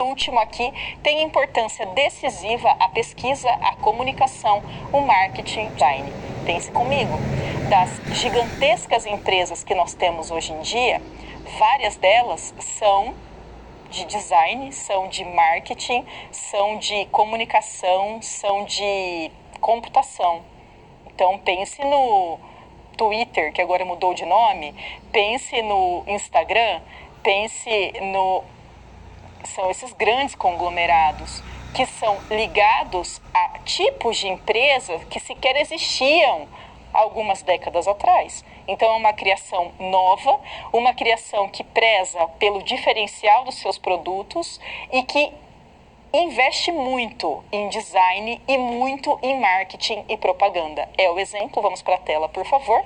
último aqui tem importância decisiva a pesquisa, a comunicação, o marketing, design. Pense comigo, das gigantescas empresas que nós temos hoje em dia, várias delas são de design, são de marketing, são de comunicação, são de computação. Então pense no Twitter, que agora mudou de nome, pense no Instagram, pense no... São esses grandes conglomerados que são ligados a tipos de empresas que sequer existiam algumas décadas atrás. Então é uma criação nova, uma criação que preza pelo diferencial dos seus produtos e que investe muito em design e muito em marketing e propaganda. É o exemplo, vamos para a tela, por favor,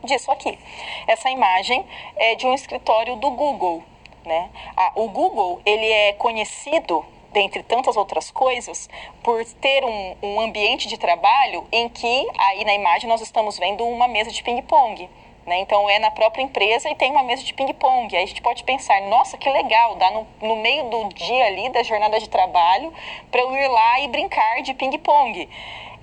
disso aqui. Essa imagem é de um escritório do Google, né? O Google, ele é conhecido, dentre tantas outras coisas, por ter um ambiente de trabalho em que, aí na imagem, nós estamos vendo uma mesa de ping-pong. Né? Então, é na própria empresa e tem uma mesa de ping-pong. Aí a gente pode pensar, nossa, que legal, dá no meio do dia ali, da jornada de trabalho, para eu ir lá e brincar de ping-pong.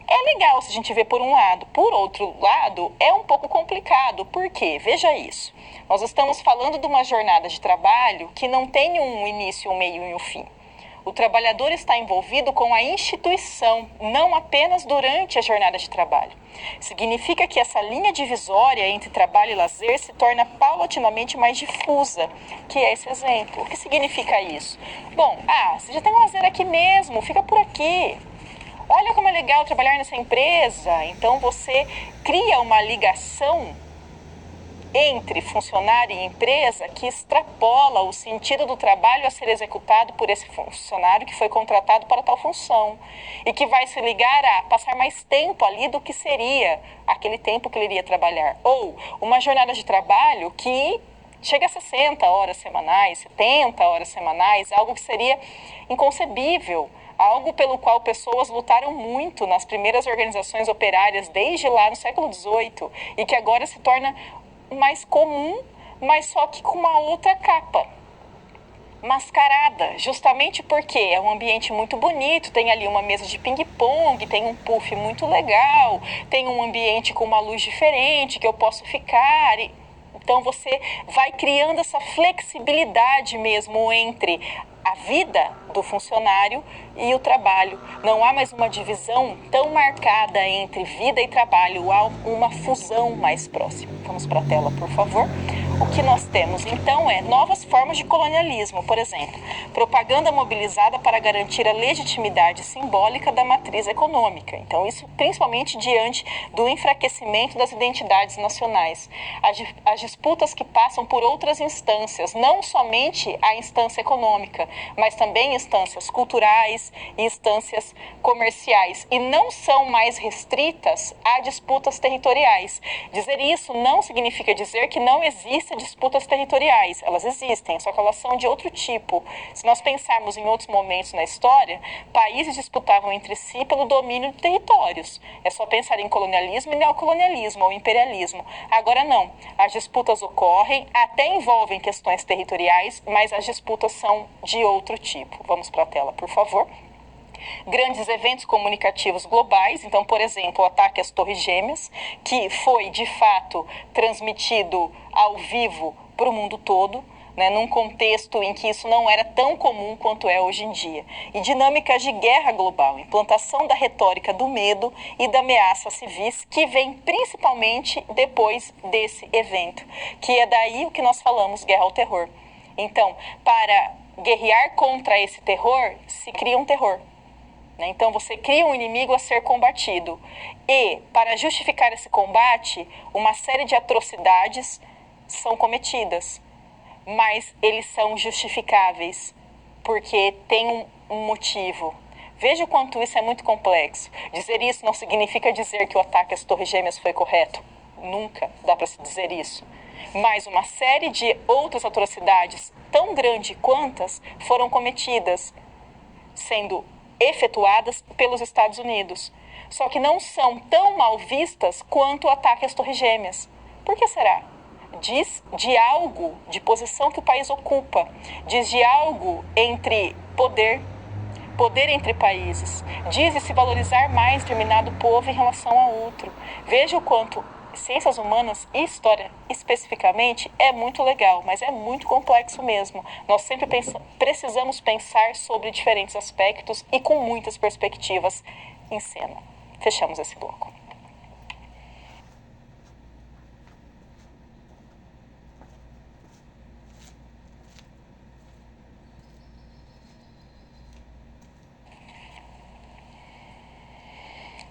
É legal se a gente vê por um lado. Por outro lado, é um pouco complicado. Por quê? Veja isso. Nós estamos falando de uma jornada de trabalho que não tem um início, um meio e um fim. O trabalhador está envolvido com a instituição, não apenas durante a jornada de trabalho. Significa que essa linha divisória entre trabalho e lazer se torna paulatinamente mais difusa, que é esse exemplo. O que significa isso? Bom, você já tem um lazer aqui mesmo, fica por aqui. Olha como é legal trabalhar nessa empresa. Então você cria uma ligação entre funcionário e empresa que extrapola o sentido do trabalho a ser executado por esse funcionário que foi contratado para tal função e que vai se ligar a passar mais tempo ali do que seria aquele tempo que ele iria trabalhar. Ou uma jornada de trabalho que chega a 60 horas semanais, 70 horas semanais, algo que seria inconcebível, algo pelo qual pessoas lutaram muito nas primeiras organizações operárias desde lá no século XVIII e que agora se torna mais comum, mas só que com uma outra capa, mascarada, justamente porque é um ambiente muito bonito, tem ali uma mesa de ping-pong, tem um puff muito legal, tem um ambiente com uma luz diferente que eu posso ficar. Então você vai criando essa flexibilidade mesmo entre a vida do funcionário e o trabalho. Não há mais uma divisão tão marcada entre vida e trabalho, há uma fusão mais próxima. Vamos para a tela, por favor. O que nós temos, então, é novas formas de colonialismo, por exemplo, propaganda mobilizada para garantir a legitimidade simbólica da matriz econômica. Então, isso principalmente diante do enfraquecimento das identidades nacionais. As disputas que passam por outras instâncias, não somente a instância econômica, mas também instâncias culturais e instâncias comerciais, e não são mais restritas a disputas territoriais. Dizer isso não significa dizer que não existem disputas territoriais, elas existem, só que elas são de outro tipo. Se nós pensarmos em outros momentos na história, países disputavam entre si pelo domínio de territórios. É só pensar em colonialismo e neocolonialismo ou imperialismo. Agora não, as disputas ocorrem, até envolvem questões territoriais, mas as disputas são de outro tipo. Vamos para a tela, por favor. Grandes eventos comunicativos globais, então, por exemplo, o ataque às Torres Gêmeas, que foi, de fato, transmitido ao vivo para o mundo todo, né, num contexto em que isso não era tão comum quanto é hoje em dia. E dinâmicas de guerra global, implantação da retórica do medo e da ameaça civis, que vem principalmente depois desse evento, que é daí o que nós falamos, guerra ao terror. Então, para guerrear contra esse terror, se cria um terror. Então, você cria um inimigo a ser combatido. E, para justificar esse combate, uma série de atrocidades são cometidas. Mas eles são justificáveis, porque tem um motivo. Veja o quanto isso é muito complexo. Dizer isso não significa dizer que o ataque às Torres Gêmeas foi correto. Nunca dá para se dizer isso. Mas uma série de outras atrocidades, tão grande quantas, foram cometidas, sendo efetuadas pelos Estados Unidos. Só que não são tão mal vistas quanto o ataque às Torres Gêmeas. Por que será? diz de algo, de posição que o país ocupa, diz de algo entre poder entre países, diz de se valorizar mais determinado povo em relação a outro. Veja o quanto ciências humanas e história especificamente é muito legal, mas é muito complexo mesmo. Nós sempre precisamos pensar sobre diferentes aspectos e com muitas perspectivas em cena. Fechamos esse bloco.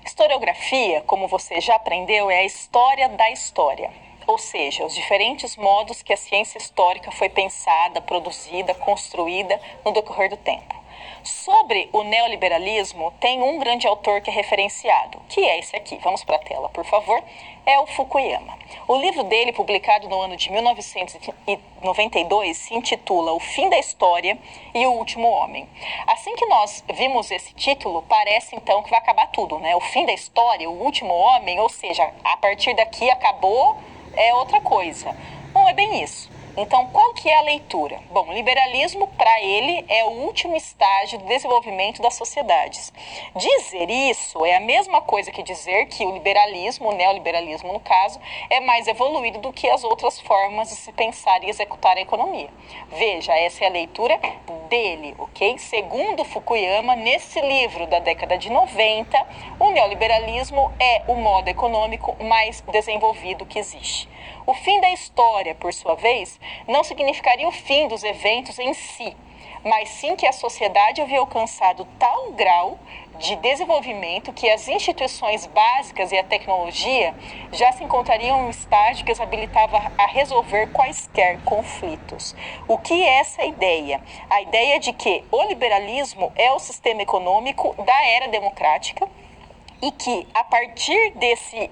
Historiografia, como você já aprendeu, é a história da história, ou seja, os diferentes modos que a ciência histórica foi pensada, produzida, construída no decorrer do tempo. Sobre o neoliberalismo, tem um grande autor que é referenciado, que é esse aqui. Vamos para a tela, por favor. É o Fukuyama. O livro dele, publicado no ano de 1992, se intitula O Fim da História e o Último Homem. Assim que nós vimos esse título, parece então que vai acabar tudo, né? O fim da história, o último homem, ou seja, a partir daqui acabou, é outra coisa. Não é bem isso. Então, qual que é a leitura? Bom, o liberalismo, para ele, é o último estágio do desenvolvimento das sociedades. Dizer isso é a mesma coisa que dizer que o liberalismo, o neoliberalismo no caso, é mais evoluído do que as outras formas de se pensar e executar a economia. Veja, essa é a leitura dele, ok? Segundo Fukuyama, nesse livro da década de 90, o neoliberalismo é o modo econômico mais desenvolvido que existe. O fim da história, por sua vez, não significaria o fim dos eventos em si, mas sim que a sociedade havia alcançado tal grau de desenvolvimento que as instituições básicas e a tecnologia já se encontrariam em um estágio que as habilitava a resolver quaisquer conflitos. O que é essa ideia? A ideia de que o liberalismo é o sistema econômico da era democrática e que, a partir desse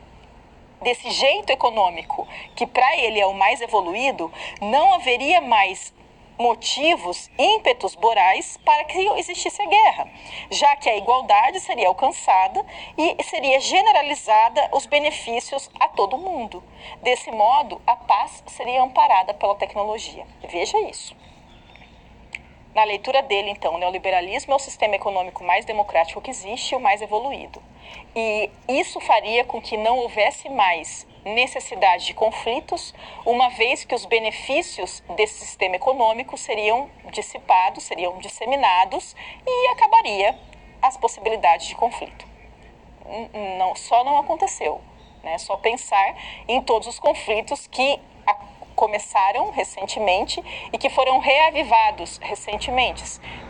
jeito econômico, que para ele é o mais evoluído, não haveria mais motivos, ímpetos morais para que existisse a guerra, já que a igualdade seria alcançada e seria generalizada os benefícios a todo mundo. Desse modo, a paz seria amparada pela tecnologia. Veja isso. Na leitura dele, então, o neoliberalismo é o sistema econômico mais democrático que existe e o mais evoluído. E isso faria com que não houvesse mais necessidade de conflitos, uma vez que os benefícios desse sistema econômico seriam dissipados, seriam disseminados e acabaria as possibilidades de conflito. Só não aconteceu, né? Só pensar em todos os conflitos que começaram recentemente e que foram reavivados recentemente.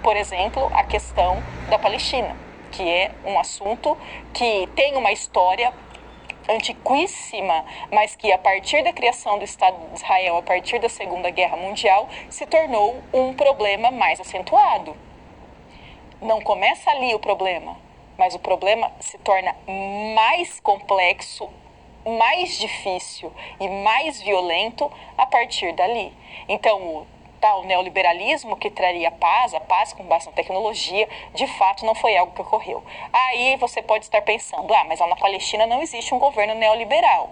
Por exemplo, a questão da Palestina, que é um assunto que tem uma história antiquíssima, mas que a partir da criação do Estado de Israel, a partir da Segunda Guerra Mundial, se tornou um problema mais acentuado. Não começa ali o problema, mas o problema se torna mais complexo, mais difícil e mais violento a partir dali. Então, o tal neoliberalismo que traria paz, a paz com base na tecnologia, de fato não foi algo que ocorreu. Aí você pode estar pensando, mas lá na Palestina não existe um governo neoliberal.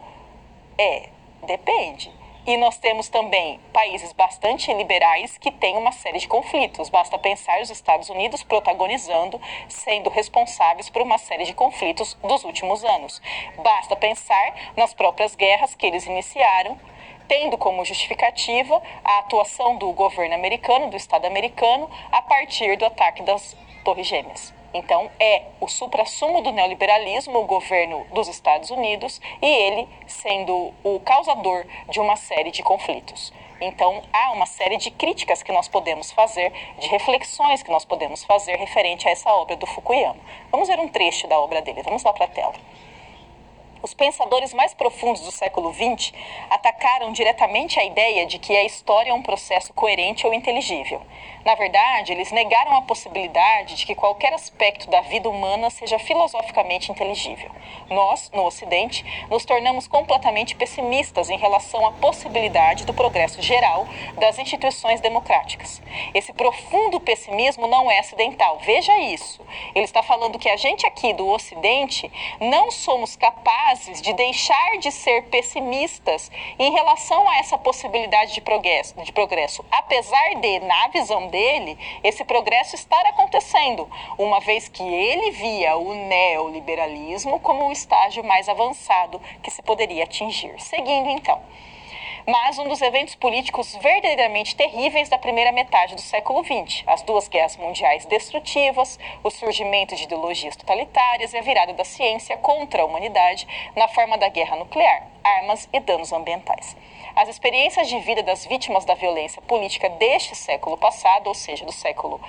Depende. E nós temos também países bastante liberais que têm uma série de conflitos. Basta pensar os Estados Unidos protagonizando, sendo responsáveis por uma série de conflitos dos últimos anos. Basta pensar nas próprias guerras que eles iniciaram, tendo como justificativa a atuação do governo americano, do Estado americano, a partir do ataque das Torres Gêmeas. Então, é o suprassumo do neoliberalismo, o governo dos Estados Unidos, e ele sendo o causador de uma série de conflitos. Então, há uma série de críticas que nós podemos fazer, de reflexões que nós podemos fazer referente a essa obra do Fukuyama. Vamos ver um trecho da obra dele. Vamos lá para a tela. Os pensadores mais profundos do século XX atacaram diretamente a ideia de que a história é um processo coerente ou inteligível. Na verdade, eles negaram a possibilidade de que qualquer aspecto da vida humana seja filosoficamente inteligível. Nós, no Ocidente, nos tornamos completamente pessimistas em relação à possibilidade do progresso geral das instituições democráticas. Esse profundo pessimismo não é acidental. Veja isso. Ele está falando que a gente aqui do Ocidente não somos capazes de deixar de ser pessimistas em relação a essa possibilidade de progresso, apesar de, na visão dele, esse progresso estar acontecendo, uma vez que ele via o neoliberalismo como o estágio mais avançado que se poderia atingir. Seguindo, então. Mas um dos eventos políticos verdadeiramente terríveis da primeira metade do século XX, as duas guerras mundiais destrutivas, o surgimento de ideologias totalitárias e a virada da ciência contra a humanidade na forma da guerra nuclear, armas e danos ambientais. As experiências de vida das vítimas da violência política deste século passado, ou seja, do século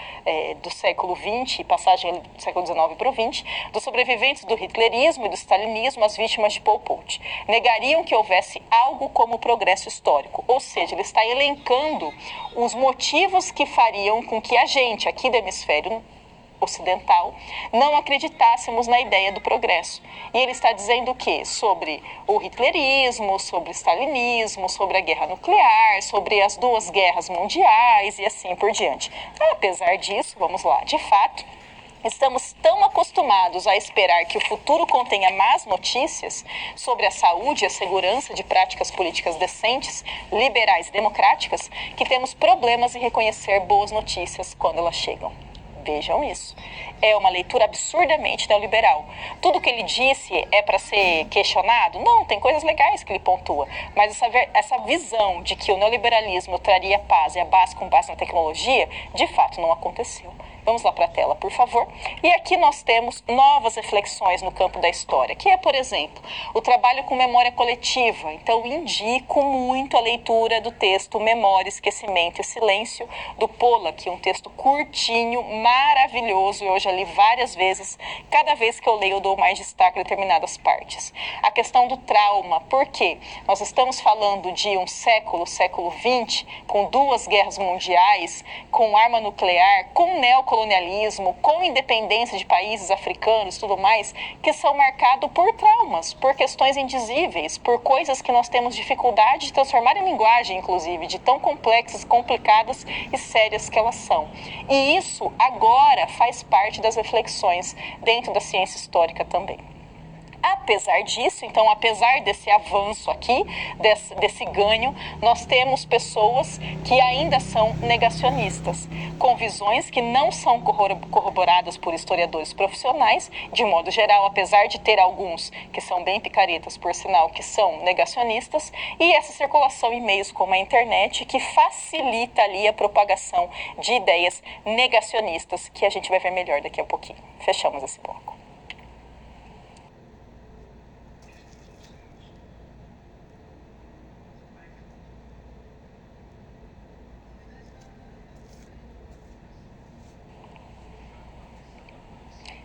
XX, passagem do século XIX para o XX, dos sobreviventes do hitlerismo e do stalinismo, as vítimas de Pol Pot, negariam que houvesse algo como progresso histórico. Ou seja, ele está elencando os motivos que fariam com que a gente, aqui do hemisfério ocidental, não acreditássemos na ideia do progresso. E ele está dizendo o quê? Sobre o hitlerismo, sobre o stalinismo, sobre a guerra nuclear, sobre as duas guerras mundiais e assim por diante. Apesar disso, vamos lá, de fato, estamos tão acostumados a esperar que o futuro contenha más notícias sobre a saúde e a segurança de práticas políticas decentes, liberais e democráticas, que temos problemas em reconhecer boas notícias quando elas chegam. Vejam isso. É uma leitura absurdamente neoliberal. Tudo que ele disse é para ser questionado? Não, tem coisas legais que ele pontua. Mas essa visão de que o neoliberalismo traria paz e a paz com base na tecnologia, de fato não aconteceu. Vamos lá para a tela, por favor. E aqui nós temos novas reflexões no campo da história, que é, por exemplo, o trabalho com memória coletiva. Então, indico muito a leitura do texto Memória, Esquecimento e Silêncio, do Pollack, um texto curtinho, maravilhoso. Eu já li várias vezes. Cada vez que eu leio, eu dou mais destaque a determinadas partes. A questão do trauma, por quê? Nós estamos falando de um século XX, com duas guerras mundiais, com arma nuclear, com neocolonialismo, com independência de países africanos e tudo mais, que são marcados por traumas, por questões indizíveis, por coisas que nós temos dificuldade de transformar em linguagem, inclusive, de tão complexas, complicadas e sérias que elas são. E isso agora faz parte das reflexões dentro da ciência histórica também. Apesar disso, então, apesar desse avanço aqui, desse ganho, nós temos pessoas que ainda são negacionistas, com visões que não são corroboradas por historiadores profissionais, de modo geral, apesar de ter alguns que são bem picaretas, por sinal, que são negacionistas, e essa circulação em meios como a internet, que facilita ali a propagação de ideias negacionistas, que a gente vai ver melhor daqui a pouquinho. Fechamos esse bloco.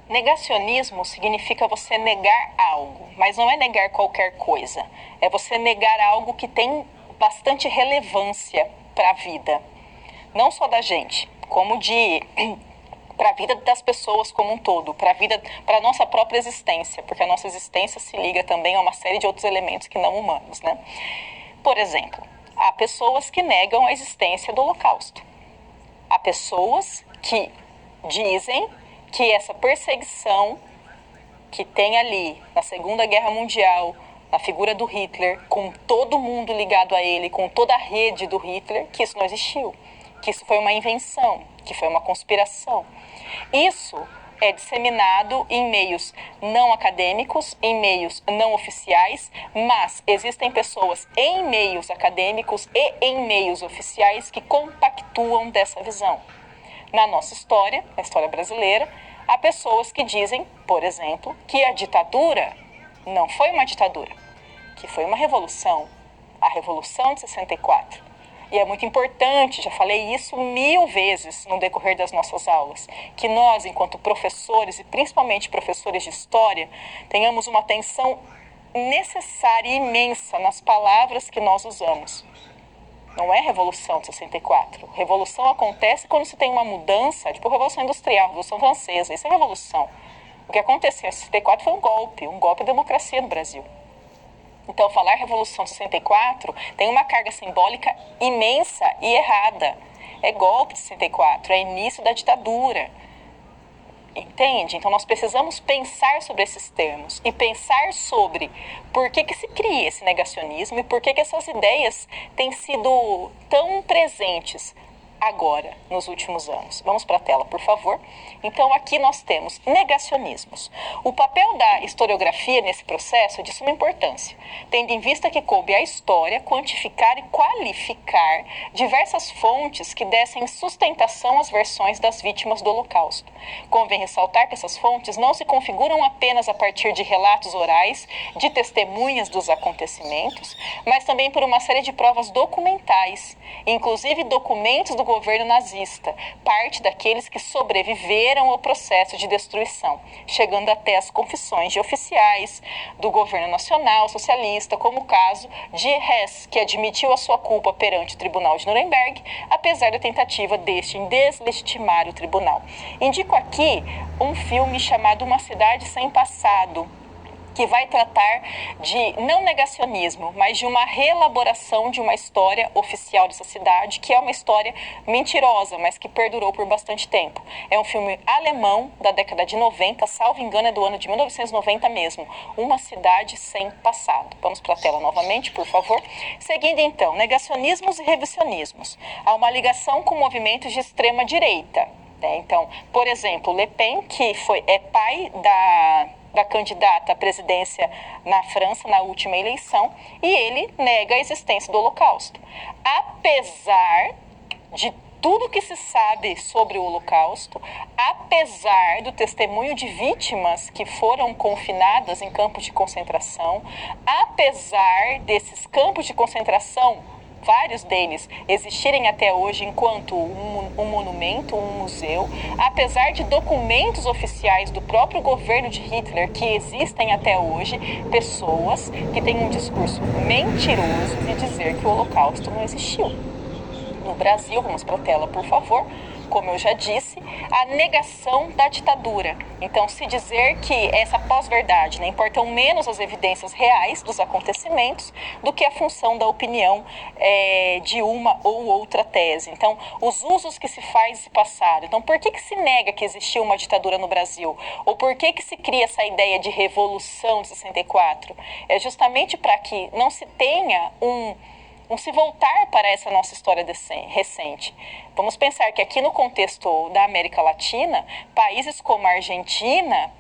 Negacionismo significa você negar algo, mas não é negar qualquer coisa. É você negar algo que tem bastante relevância para a vida. Não só da gente, como para a vida das pessoas como um todo, para a nossa própria existência, porque a nossa existência se liga também a uma série de outros elementos que não humanos, né? Por exemplo, há pessoas que negam a existência do Holocausto. Há pessoas que dizem que essa perseguição que tem ali na Segunda Guerra Mundial, na figura do Hitler, com todo mundo ligado a ele, com toda a rede do Hitler, que isso não existiu, que isso foi uma invenção, que foi uma conspiração. Isso é disseminado em meios não acadêmicos, em meios não oficiais, mas existem pessoas em meios acadêmicos e em meios oficiais que compactuam dessa visão. Na nossa história, na história brasileira, há pessoas que dizem, por exemplo, que a ditadura não foi uma ditadura, que foi uma revolução, a Revolução de 64. E é muito importante, já falei isso 1000 vezes no decorrer das nossas aulas, que nós, enquanto professores, e principalmente professores de história, tenhamos uma atenção necessária e imensa nas palavras que nós usamos. Não é Revolução de 64. Revolução acontece quando se tem uma mudança, tipo Revolução Industrial, Revolução Francesa. Isso é revolução. O que aconteceu em 64 foi um golpe à democracia no Brasil. Então, falar Revolução de 64 tem uma carga simbólica imensa e errada. É golpe de 64, é início da ditadura. Entende? Então, nós precisamos pensar sobre esses termos e pensar sobre por que se cria esse negacionismo e por que essas ideias têm sido tão presentes agora, nos últimos anos. Vamos para a tela, por favor. Então, aqui nós temos negacionismos. O papel da historiografia nesse processo é de suma importância, tendo em vista que coube à história quantificar e qualificar diversas fontes que dessem sustentação às versões das vítimas do Holocausto. Convém ressaltar que essas fontes não se configuram apenas a partir de relatos orais, de testemunhas dos acontecimentos, mas também por uma série de provas documentais, inclusive documentos do governo nazista, parte daqueles que sobreviveram ao processo de destruição, chegando até as confissões de oficiais do governo nacional socialista, como o caso de Hess, que admitiu a sua culpa perante o Tribunal de Nuremberg, apesar da tentativa deste em deslegitimar o tribunal. Indico aqui um filme chamado Uma Cidade Sem Passado, que vai tratar de não negacionismo, mas de uma reelaboração de uma história oficial dessa cidade, que é uma história mentirosa, mas que perdurou por bastante tempo. É um filme alemão da década de 90, salvo engano é do ano de 1990 mesmo, Uma Cidade Sem Passado. Vamos para a tela novamente, por favor. Seguindo então, negacionismos e revisionismos. Há uma ligação com movimentos de extrema direita. Então, por exemplo, Le Pen, que é pai da candidata à presidência na França na última eleição, e ele nega a existência do Holocausto. Apesar de tudo que se sabe sobre o Holocausto, apesar do testemunho de vítimas que foram confinadas em campos de concentração, apesar desses campos de concentração, vários deles existirem até hoje enquanto um monumento, um museu, apesar de documentos oficiais do próprio governo de Hitler que existem até hoje, pessoas que têm um discurso mentiroso de dizer que o Holocausto não existiu. No Brasil, vamos para a tela, por favor, como eu já disse, a negação da ditadura. Então, se dizer que essa pós-verdade, né, importam menos as evidências reais dos acontecimentos do que a função da opinião de uma ou outra tese. Então, os usos que se faz se passaram. Então, por que se nega que existiu uma ditadura no Brasil? Ou por que se cria essa ideia de revolução de 64? É justamente para que não se tenha um se voltar para essa nossa história recente. Vamos pensar que aqui no contexto da América Latina, países como a Argentina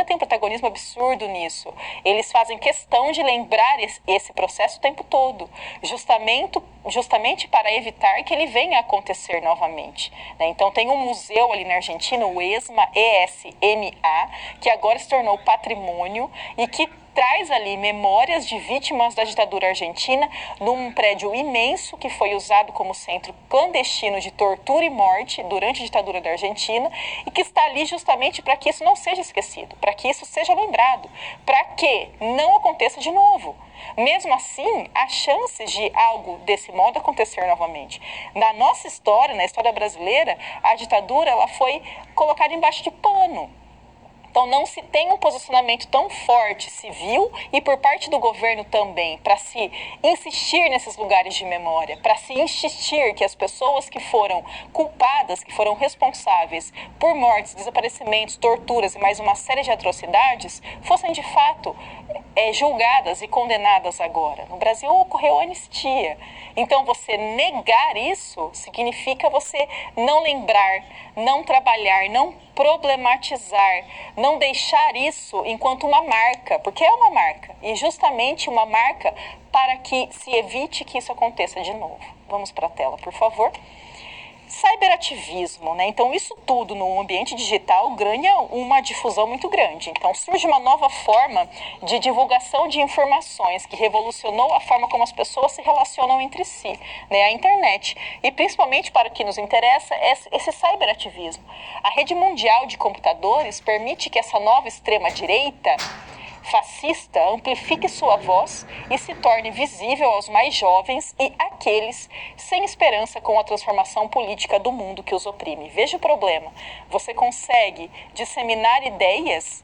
tem um protagonismo absurdo nisso. Eles fazem questão de lembrar esse processo o tempo todo, justamente para evitar que ele venha a acontecer novamente. Então tem um museu ali na Argentina, o ESMA, ESMA, que agora se tornou patrimônio e que traz ali memórias de vítimas da ditadura argentina num prédio imenso que foi usado como centro clandestino de tortura e morte durante a ditadura da Argentina e que está ali justamente para que isso não seja esquecido, para que isso seja lembrado, para que não aconteça de novo. Mesmo assim, há chances de algo desse modo acontecer novamente. Na nossa história, na história brasileira, a ditadura ela foi colocada embaixo de pano. Então, não se tem um posicionamento tão forte civil e por parte do governo também para se insistir nesses lugares de memória, para se insistir que as pessoas que foram culpadas, que foram responsáveis por mortes, desaparecimentos, torturas e mais uma série de atrocidades, fossem de fato julgadas e condenadas agora. No Brasil ocorreu a anistia. Então, você negar isso significa você não lembrar, não trabalhar, não problematizar, não deixar isso enquanto uma marca, porque é uma marca, e justamente uma marca para que se evite que isso aconteça de novo. Vamos para a tela, por favor. Cyberativismo, né? Então isso tudo no ambiente digital ganha uma difusão muito grande. Então surge uma nova forma de divulgação de informações que revolucionou a forma como as pessoas se relacionam entre si, né? A internet. E principalmente para o que nos interessa é esse cyberativismo. A rede mundial de computadores permite que essa nova extrema-direita fascista amplifique sua voz e se torne visível aos mais jovens e àqueles sem esperança com a transformação política do mundo que os oprime. Veja o problema. Você consegue disseminar ideias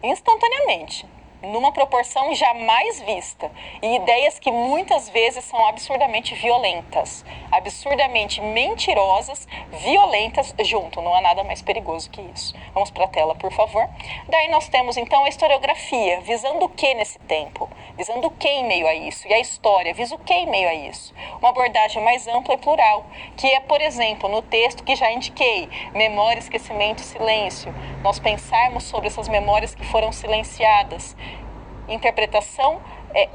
instantaneamente, numa proporção jamais vista, e ideias que muitas vezes são absurdamente violentas, absurdamente mentirosas, violentas junto. Não há nada mais perigoso que isso. Vamos para a tela, por favor. Daí nós temos então a historiografia, visando o que nesse tempo? Visando o que em meio a isso? E a história, visa o que em meio a isso? Uma abordagem mais ampla e plural, que é, por exemplo, no texto que já indiquei, Memória, Esquecimento e Silêncio, nós pensarmos sobre essas memórias que foram silenciadas. Interpretação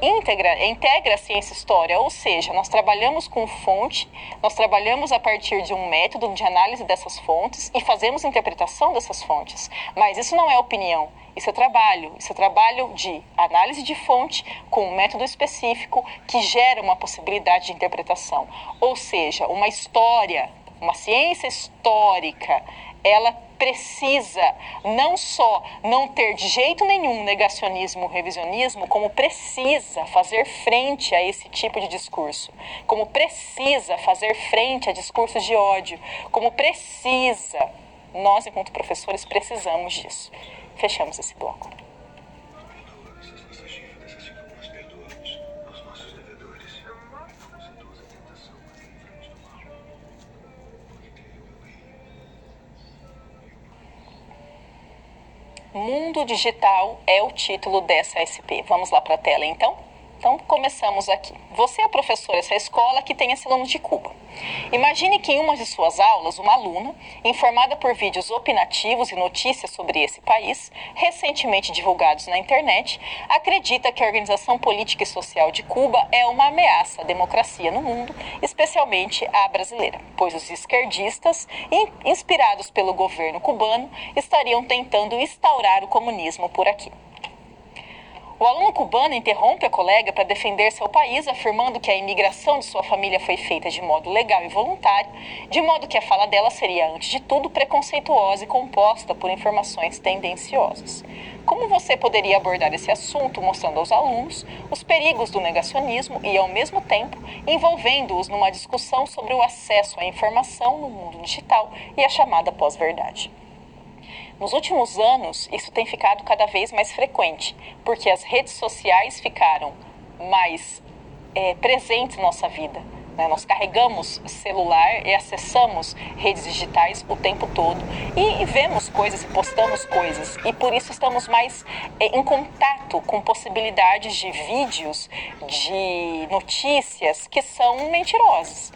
integra a ciência história, ou seja, nós trabalhamos com fonte, nós trabalhamos a partir de um método de análise dessas fontes e fazemos interpretação dessas fontes. Mas isso não é opinião, isso é trabalho de análise de fonte com um método específico que gera uma possibilidade de interpretação. Ou seja, uma história, uma ciência histórica, ela precisa não só não ter de jeito nenhum negacionismo ou revisionismo, como precisa fazer frente a esse tipo de discurso, como precisa fazer frente a discursos de ódio, como precisa, nós enquanto professores precisamos disso. Fechamos esse bloco. Mundo Digital é o título dessa SP. Vamos lá para a tela, então? Então, começamos aqui. Você é professora dessa escola que tem esse aluno de Cuba. Imagine que em uma de suas aulas, uma aluna, informada por vídeos opinativos e notícias sobre esse país, recentemente divulgados na internet, acredita que a organização política e social de Cuba é uma ameaça à democracia no mundo, especialmente à brasileira, pois os esquerdistas, inspirados pelo governo cubano, estariam tentando instaurar o comunismo por aqui. O aluno cubano interrompe a colega para defender seu país, afirmando que a imigração de sua família foi feita de modo legal e voluntário, de modo que a fala dela seria, antes de tudo, preconceituosa e composta por informações tendenciosas. Como você poderia abordar esse assunto mostrando aos alunos os perigos do negacionismo e, ao mesmo tempo, envolvendo-os numa discussão sobre o acesso à informação no mundo digital e a chamada pós-verdade? Nos últimos anos, isso tem ficado cada vez mais frequente, porque as redes sociais ficaram mais presentes na nossa vida. Né? Nós carregamos celular e acessamos redes digitais o tempo todo e vemos coisas e postamos coisas. E por isso estamos mais em contato com possibilidades de vídeos, de notícias que são mentirosas.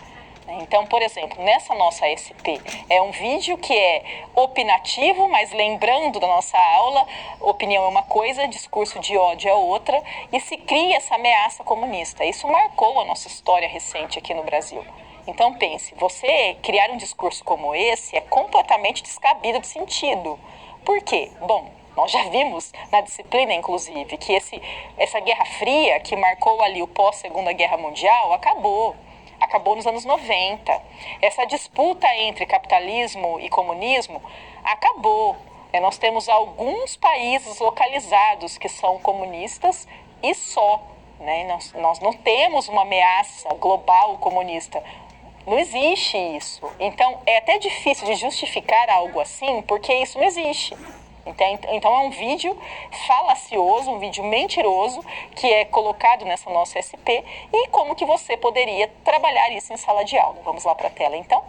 Então, por exemplo, nessa nossa SP, é um vídeo que é opinativo, mas lembrando da nossa aula, opinião é uma coisa, discurso de ódio é outra, e se cria essa ameaça comunista. Isso marcou a nossa história recente aqui no Brasil. Então, pense, você criar um discurso como esse é completamente descabido de sentido. Por quê? Bom, nós já vimos na disciplina, inclusive, que essa Guerra Fria, que marcou ali o pós-Segunda Guerra Mundial, acabou nos anos 90. Essa disputa entre capitalismo e comunismo acabou. Nós temos alguns países localizados que são comunistas e só. Né? Nós não temos uma ameaça global comunista. Não existe isso. Então, é até difícil de justificar algo assim, porque isso não existe. Então é um vídeo falacioso, um vídeo mentiroso que é colocado nessa nossa SP e como que você poderia trabalhar isso em sala de aula. Vamos lá para a tela, então.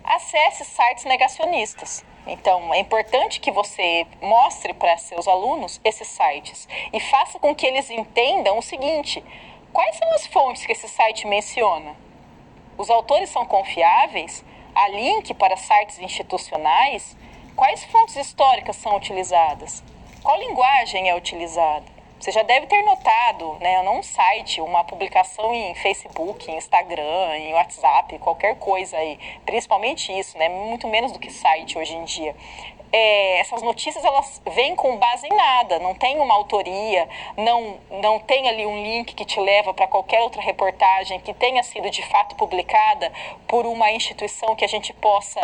Acesse sites negacionistas. Então, é importante que você mostre para seus alunos esses sites e faça com que eles entendam o seguinte: quais são as fontes que esse site menciona? Os autores são confiáveis? Há link para sites institucionais? Quais fontes históricas são utilizadas? Qual linguagem é utilizada? Você já deve ter notado, né, num site, uma publicação em Facebook, em Instagram, em WhatsApp, qualquer coisa aí. Principalmente isso, né, muito menos do que site hoje em dia. Essas notícias, elas vêm com base em nada, não tem uma autoria, não tem ali um link que te leva para qualquer outra reportagem que tenha sido de fato publicada por uma instituição que a gente possa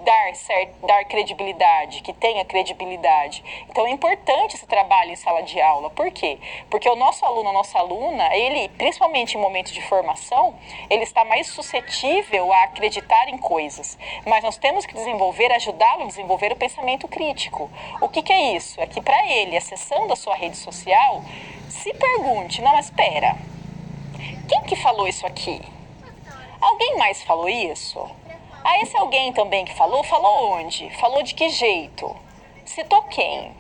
dar credibilidade, que tenha credibilidade. Então é importante esse trabalho em sala de aula. Por quê? Porque o nosso aluno, a nossa aluna, ele, principalmente em momentos de formação, ele está mais suscetível a acreditar em coisas. Mas nós temos que ajudá-lo a desenvolver o pensamento crítico. O que é isso? É que para ele, acessando a sua rede social, se pergunte, não, mas espera, quem que falou isso aqui? Alguém mais falou isso? Ah, esse alguém também que falou onde? Falou de que jeito? Citou quem?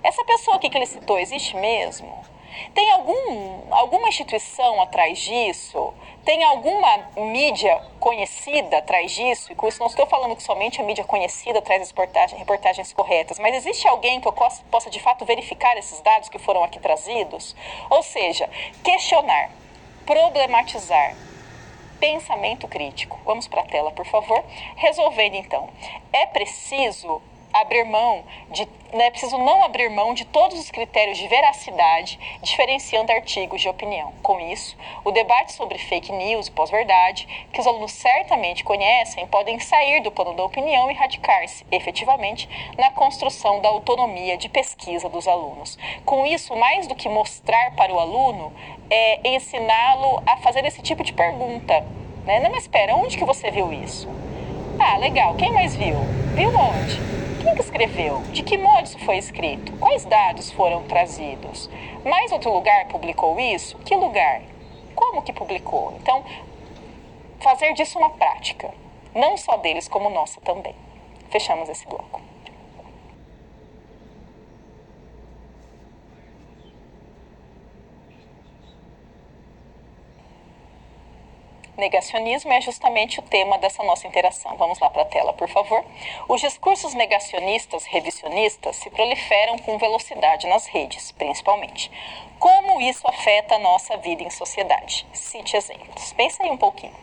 Essa pessoa aqui que ele citou existe mesmo? Tem alguma instituição atrás disso? Tem alguma mídia conhecida atrás disso? E com isso não estou falando que somente a mídia conhecida traz as reportagens corretas, mas existe alguém que eu possa de fato verificar esses dados que foram aqui trazidos? Ou seja, questionar, problematizar, pensamento crítico. Vamos para a tela, por favor. Resolvendo, então. É preciso não abrir mão de todos os critérios de veracidade, diferenciando artigos de opinião. Com isso, o debate sobre fake news e pós-verdade, que os alunos certamente conhecem, podem sair do plano da opinião e radicar-se, efetivamente, na construção da autonomia de pesquisa dos alunos. Com isso, mais do que mostrar para o aluno, é ensiná-lo a fazer esse tipo de pergunta. Né? Não, mas espera, onde que você viu isso? Ah, legal, quem mais viu? Viu onde? Quem que escreveu? De que modo isso foi escrito? Quais dados foram trazidos? Mais outro lugar publicou isso? Que lugar? Como que publicou? Então, fazer disso uma prática. Não só deles, como nossa também. Fechamos esse bloco. Negacionismo é justamente o tema dessa nossa interação. Vamos lá para a tela, por favor. Os discursos negacionistas, revisionistas, se proliferam com velocidade nas redes, principalmente. Como isso afeta a nossa vida em sociedade? Cite exemplos. Pensa aí um pouquinho.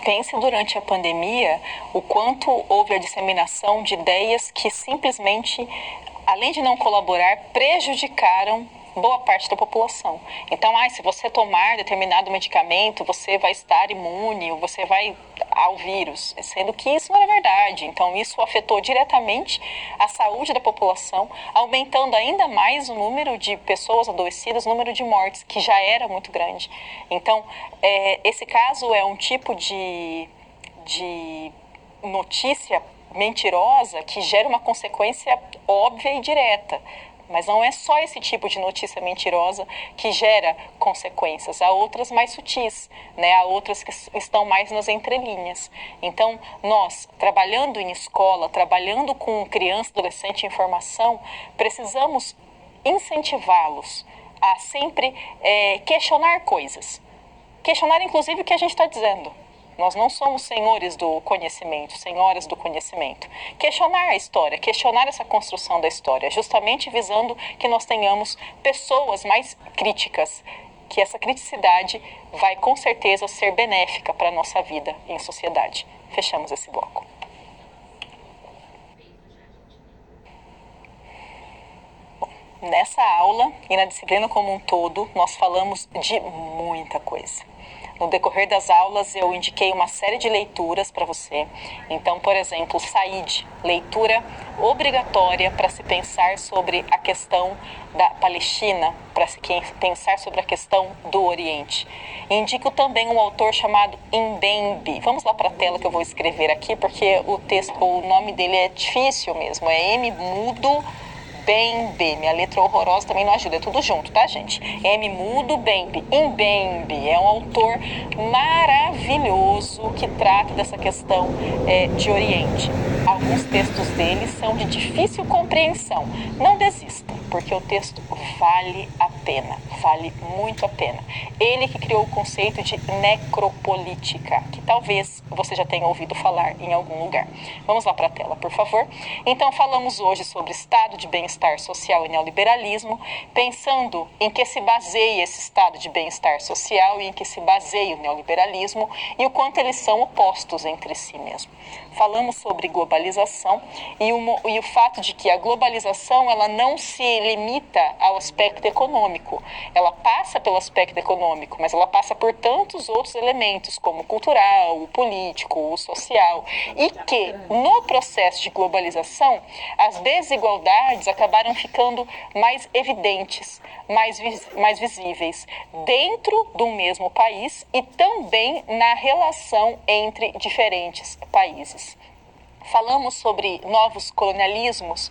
Pense durante a pandemia o quanto houve a disseminação de ideias que simplesmente, além de não colaborar, prejudicaram boa parte da população. Então, se você tomar determinado medicamento, você vai estar imune ou você vai ao vírus, sendo que isso não é verdade. Então, isso afetou diretamente a saúde da população, aumentando ainda mais o número de pessoas adoecidas, o número de mortes, que já era muito grande. Então, esse caso é um tipo de notícia mentirosa que gera uma consequência óbvia e direta. Mas não é só esse tipo de notícia mentirosa que gera consequências. Há outras mais sutis, né? Há outras que estão mais nas entrelinhas. Então, nós, trabalhando em escola, trabalhando com criança, adolescente em formação, precisamos incentivá-los a sempre questionar coisas. Questionar, inclusive, o que a gente está dizendo. Nós não somos senhores do conhecimento, senhoras do conhecimento. Questionar a história, questionar essa construção da história, justamente visando que nós tenhamos pessoas mais críticas, que essa criticidade vai com certeza ser benéfica para a nossa vida em sociedade. Fechamos esse bloco. Bom, nessa aula e na disciplina como um todo, nós falamos de muita coisa. No decorrer das aulas, eu indiquei uma série de leituras para você. Então, por exemplo, Said, leitura obrigatória para se pensar sobre a questão da Palestina, para se pensar sobre a questão do Oriente. Indico também um autor chamado Mbembe. Vamos lá para a tela que eu vou escrever aqui, porque o nome dele é difícil mesmo. É M mudo Mbembe, minha letra horrorosa também não ajuda, é tudo junto, tá, gente? M mudo Mbembe. Mbembe é um autor maravilhoso que trata dessa questão de Oriente. Alguns textos dele são de difícil compreensão. Não desista, porque o texto vale a pena, vale muito a pena. Ele que criou o conceito de necropolítica, que talvez você já tenha ouvido falar em algum lugar. Vamos lá para a tela, por favor. Então, falamos hoje sobre estado de bem-estar social e neoliberalismo, pensando em que se baseia esse estado de bem-estar social e em que se baseia o neoliberalismo e o quanto eles são opostos entre si mesmo. Falamos sobre globalização e o fato de que a globalização ela não se limita ao aspecto econômico. Ela passa pelo aspecto econômico, mas ela passa por tantos outros elementos, como o cultural, o político, o social, e que no processo de globalização as desigualdades acabaram ficando mais evidentes, mais visíveis dentro do mesmo país e também na relação entre diferentes países. Falamos sobre novos colonialismos,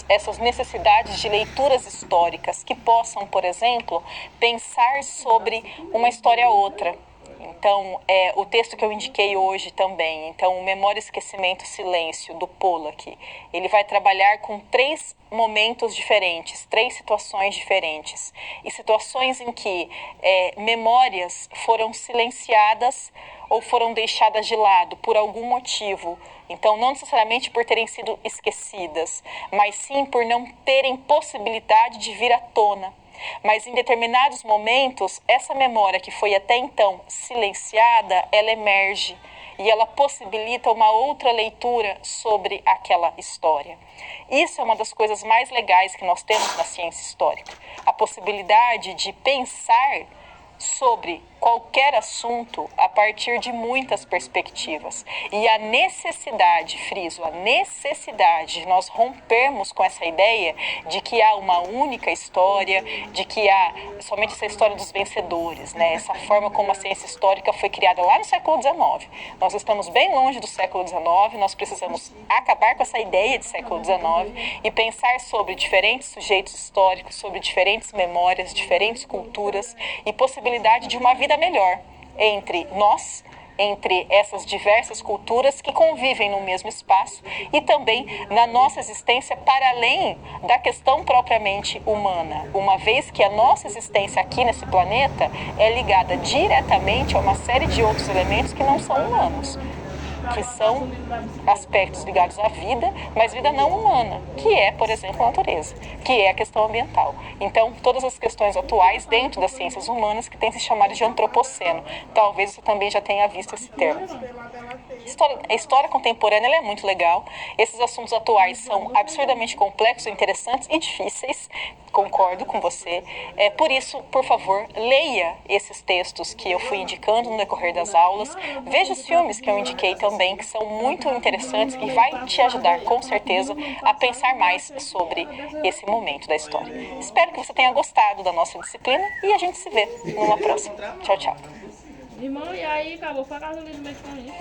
essas necessidades de leituras históricas que possam, por exemplo, pensar sobre uma história outra. Então, o texto que eu indiquei hoje também, então, Memória, Esquecimento, Silêncio, do Pollack, ele vai trabalhar com 3 momentos diferentes, 3 situações diferentes, e situações em que memórias foram silenciadas ou foram deixadas de lado por algum motivo. Então, não necessariamente por terem sido esquecidas, mas sim por não terem possibilidade de vir à tona. Mas em determinados momentos, essa memória que foi até então silenciada, ela emerge e ela possibilita uma outra leitura sobre aquela história. Isso é uma das coisas mais legais que nós temos na ciência histórica. A possibilidade de pensar sobre qualquer assunto a partir de muitas perspectivas. E a necessidade, friso, a necessidade de nós rompermos com essa ideia de que há uma única história, de que há somente essa história dos vencedores, né? Essa forma como a ciência histórica foi criada lá no século XIX. Nós estamos bem longe do século XIX, nós precisamos acabar com essa ideia de século XIX e pensar sobre diferentes sujeitos históricos, sobre diferentes memórias, diferentes culturas e possibilidade de uma vida melhor entre nós, entre essas diversas culturas que convivem no mesmo espaço e também na nossa existência para além da questão propriamente humana, uma vez que a nossa existência aqui nesse planeta é ligada diretamente a uma série de outros elementos que não são humanos, que são aspectos ligados à vida, mas vida não humana, que é, por exemplo, a natureza, que é a questão ambiental. Então, todas as questões atuais dentro das ciências humanas que têm se chamado de antropoceno. Talvez você também já tenha visto esse termo. A história contemporânea ela é muito legal. Esses assuntos atuais são absurdamente complexos, interessantes e difíceis. Concordo com você. Por isso, por favor, leia esses textos que eu fui indicando no decorrer das aulas. Veja os filmes que eu indiquei também, que são muito interessantes e vai te ajudar, com certeza, a pensar mais sobre esse momento da história. Espero que você tenha gostado da nossa disciplina e a gente se vê numa próxima. Tchau, tchau. Irmão, e aí, acabou pra casa ali no meio do caminho.